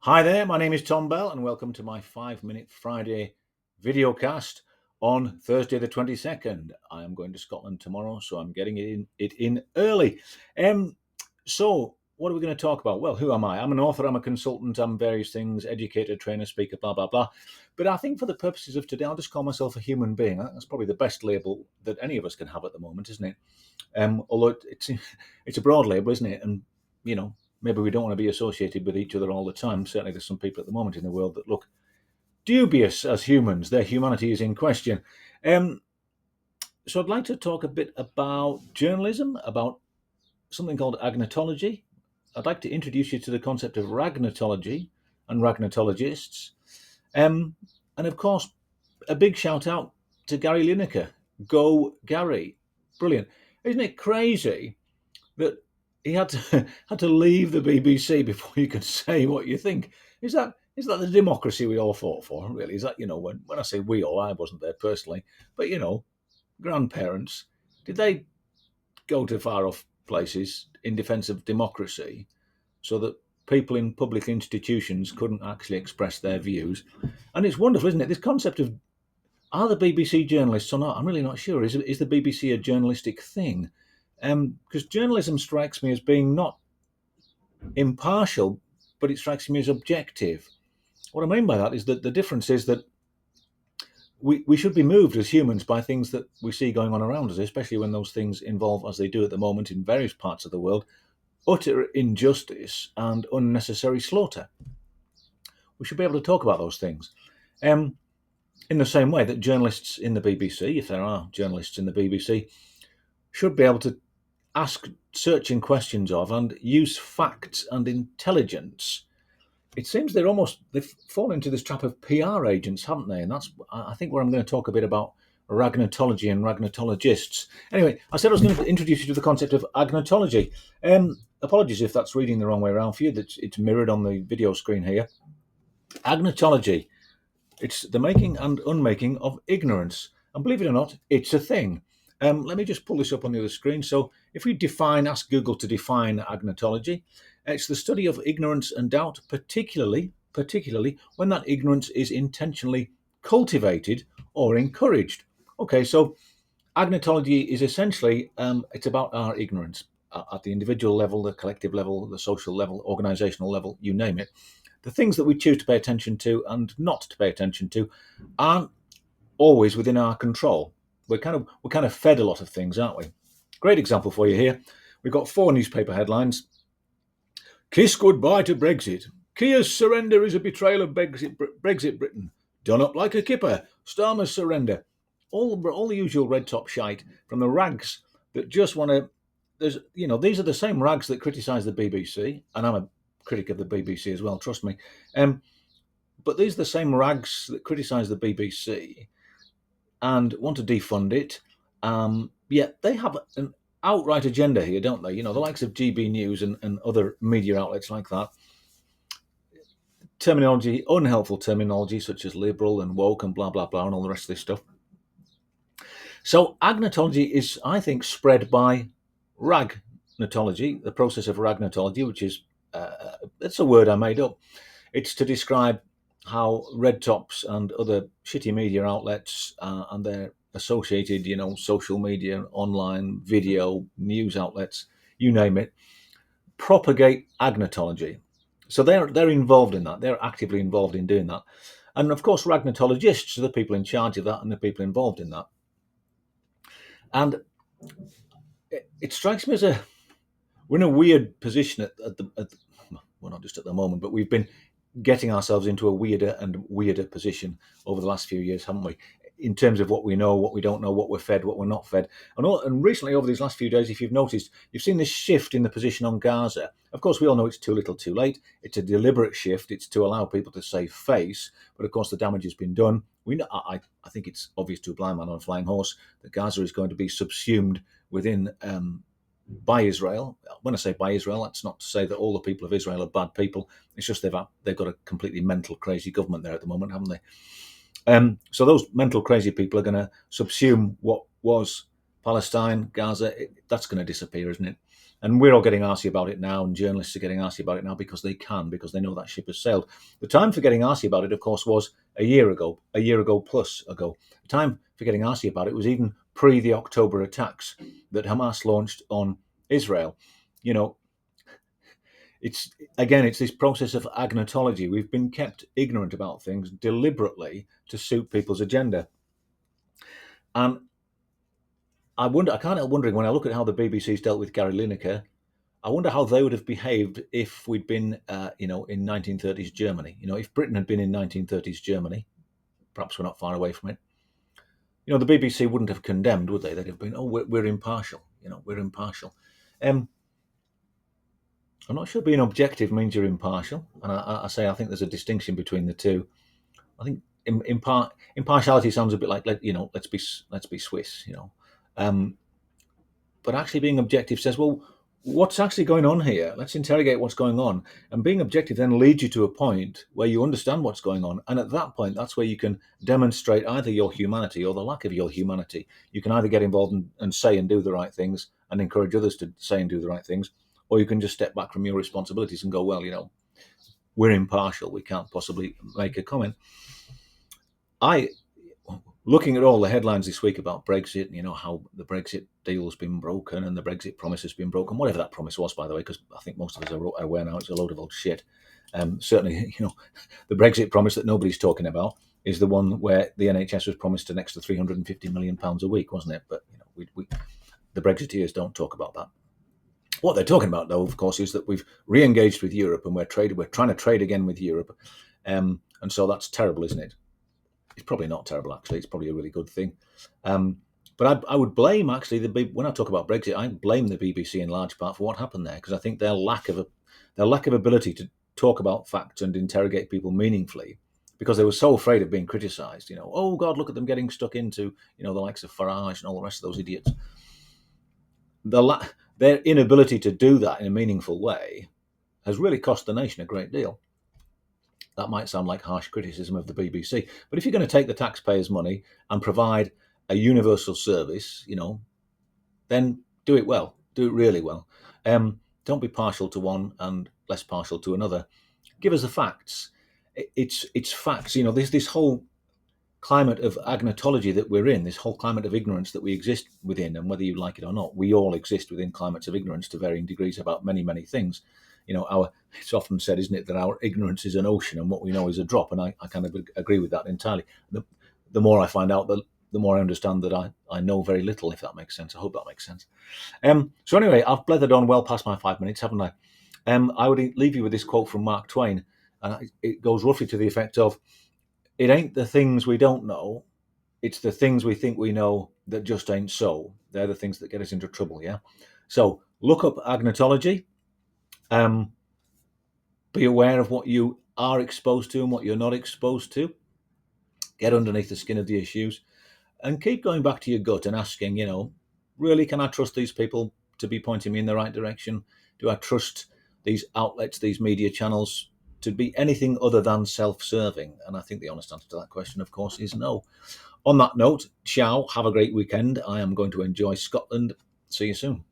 Hi there, my name is Tom Bell, and welcome to my 5 Minute Friday videocast on Thursday the 22nd. I am going to Scotland tomorrow, so I'm getting it in early. So, what are we going to talk about? Well, who am I? I'm an author, I'm a consultant, I'm various things, educator, trainer, speaker, blah, blah, blah. But I think for the purposes of today, I'll just call myself a human being. That's probably the best label that any of us can have at the moment, isn't it? Although it's a broad label, isn't it? And, you know, maybe we don't want to be associated with each other all the time. Certainly, there's some people at the moment in the world that look dubious as humans. Their humanity is in question. Um, so, I'd like to talk a bit about journalism, about something called agnotology. I'd like to introduce you to the concept of ragnotology and ragnotologists. Um, and of course, a big shout out to Gary Lineker. Go, Gary. Brilliant. Isn't it crazy that he had to had to leave the BBC before you could say what you think? Is that the democracy we all fought for? Really, is that when I say we all, I wasn't there personally, but grandparents, did they go to far off places in defence of democracy so that people in public institutions couldn't actually express their views? And it's wonderful, isn't it? This concept of are the BBC journalists or not? I'm really not sure. Is the BBC a journalistic thing? Because journalism strikes me as being not impartial, but it strikes me as objective. What I mean by that is that the difference is that we should be moved as humans by things that we see going on around us, especially when those things involve, as they do at the moment in various parts of the world, utter injustice and unnecessary slaughter. We should be able to talk about those things. Um, in the same way that journalists in the BBC, if there are journalists in the BBC, should be able to ask searching questions of and use facts and intelligence. It seems they've fallen into this trap of PR agents, haven't they? And that's, I think, where I'm going to talk a bit about ragnotology and ragnotologists. Anyway, I said I was going to introduce you to the concept of agnotology. Apologies if that's reading the wrong way around for you. It's mirrored on the video screen here. Agnotology. It's the making and unmaking of ignorance. And believe it or not, it's a thing. Let me just pull this up on the other screen. So if we ask Google to define agnotology, it's the study of ignorance and doubt, particularly when that ignorance is intentionally cultivated or encouraged. Okay, so agnotology is essentially it's about our ignorance at the individual level, the collective level, the social level, organizational level, you name it. The things that we choose to pay attention to and not to pay attention to aren't always within our control. We're kind of fed a lot of things, aren't we? Great example for you here. We've got 4 newspaper headlines. Kiss goodbye to Brexit. Kia's surrender is a betrayal of Brexit Britain. Done up like a kipper. Starmer's surrender. All the usual red top shite from the rags that just want to. These are the same rags that criticise the BBC, and I'm a critic of the BBC as well. Trust me. But these are the same rags that criticise the BBC and want to defund it. Yet they have an outright agenda here, don't they? The likes of GB News and other media outlets like that. Terminology, unhelpful terminology such as liberal and woke and blah, blah, blah, and all the rest of this stuff. So agnotology is, I think, spread by ragnotology, the process of ragnotology, which is, it's a word I made up. It's to describe how red tops and other shitty media outlets and their associated, social media, online, video, news outlets, you name it, propagate agnotology. So they're involved in that. They're actively involved in doing that. And of course, ragnotologists are the people in charge of that and the people involved in that. And it strikes me as we're in a weird position well, not just at the moment, but we've been getting ourselves into a weirder and weirder position over the last few years, haven't we? In terms of what we know, what we don't know, what we're fed, what we're not fed. And recently, over these last few days, if you've noticed, you've seen this shift in the position on Gaza. Of course, we all know it's too little too late. It's a deliberate shift. It's to allow people to save face. But of course, the damage has been done. We know, I think it's obvious to a blind man on a flying horse that Gaza is going to be subsumed within by Israel. When I say by Israel, that's not to say that all the people of Israel are bad people. It's just they've got a completely mental, crazy government there at the moment, haven't they? So those mental, crazy people are going to subsume what was Palestine, Gaza. That's going to disappear, isn't it? And we're all getting arsy about it now, and journalists are getting arsy about it now because they know that ship has sailed. The time for getting arsy about it, of course, was a year ago plus ago. The time for getting arsy about it was even pre the October attacks that Hamas launched on Israel. You know, it's this process of agnotology. We've been kept ignorant about things deliberately to suit people's agenda. And I can't help wondering when I look at how the BBC's dealt with Gary Lineker, I wonder how they would have behaved if we'd been, in 1930s Germany. If Britain had been in 1930s Germany, perhaps we're not far away from it. The BBC wouldn't have condemned, would they? They'd have been, oh, we're impartial. We're impartial. I'm not sure being objective means you're impartial, and I think there's a distinction between the two. I think impartiality sounds a bit like let's be Swiss, but actually being objective says, well, what's actually going on here? Let's interrogate what's going on. And being objective then leads you to a point where you understand what's going on. And at that point, that's where you can demonstrate either your humanity or the lack of your humanity. You can either get involved and say and do the right things and encourage others to say and do the right things, or you can just step back from your responsibilities and go, well, we're impartial. We can't possibly make a comment. Looking at all the headlines this week about Brexit, how the Brexit deal's been broken and the Brexit promise has been broken, whatever that promise was, by the way, because I think most of us are aware now it's a load of old shit. Certainly, the Brexit promise that nobody's talking about is the one where the NHS was promised an extra £350 million a week, wasn't it? But the Brexiteers don't talk about that. What they're talking about, though, of course, is that we've re-engaged with Europe and we're trying to trade again with Europe, and so that's terrible, isn't it? It's probably not terrible, actually. It's probably a really good thing. But I would blame, actually, when I talk about Brexit, I blame the BBC in large part for what happened there, because I think their lack of ability to talk about facts and interrogate people meaningfully, because they were so afraid of being criticised. Oh God, look at them getting stuck into the likes of Farage and all the rest of those idiots. Their inability to do that in a meaningful way has really cost the nation a great deal. That might sound like harsh criticism of the BBC, but if you're going to take the taxpayers' money and provide a universal service, then do it well, do it really well. Don't be partial to one and less partial to another. Give us the facts. It's facts. This whole climate of agnotology that we're in, this whole climate of ignorance that we exist within, and whether you like it or not, we all exist within climates of ignorance to varying degrees about many, many things. It's often said, isn't it, that our ignorance is an ocean and what we know is a drop, and I kind of agree with that entirely. The more I find out, the more I understand that I know very little, if that makes sense. I hope that makes sense. So anyway, I've blethered on well past my 5 minutes, haven't I? I would leave you with this quote from Mark Twain, and it goes roughly to the effect of, it ain't the things we don't know, it's the things we think we know that just ain't so. They're the things that get us into trouble, yeah? So look up agnotology. Be aware of what you are exposed to and what you're not exposed to. Get underneath the skin of the issues and keep going back to your gut and asking, really, can I trust these people to be pointing me in the right direction? Do I trust these outlets, these media channels, to be anything other than self-serving? And I think the honest answer to that question, of course, is no. On that note, ciao, have a great weekend. I am going to enjoy Scotland. See you soon.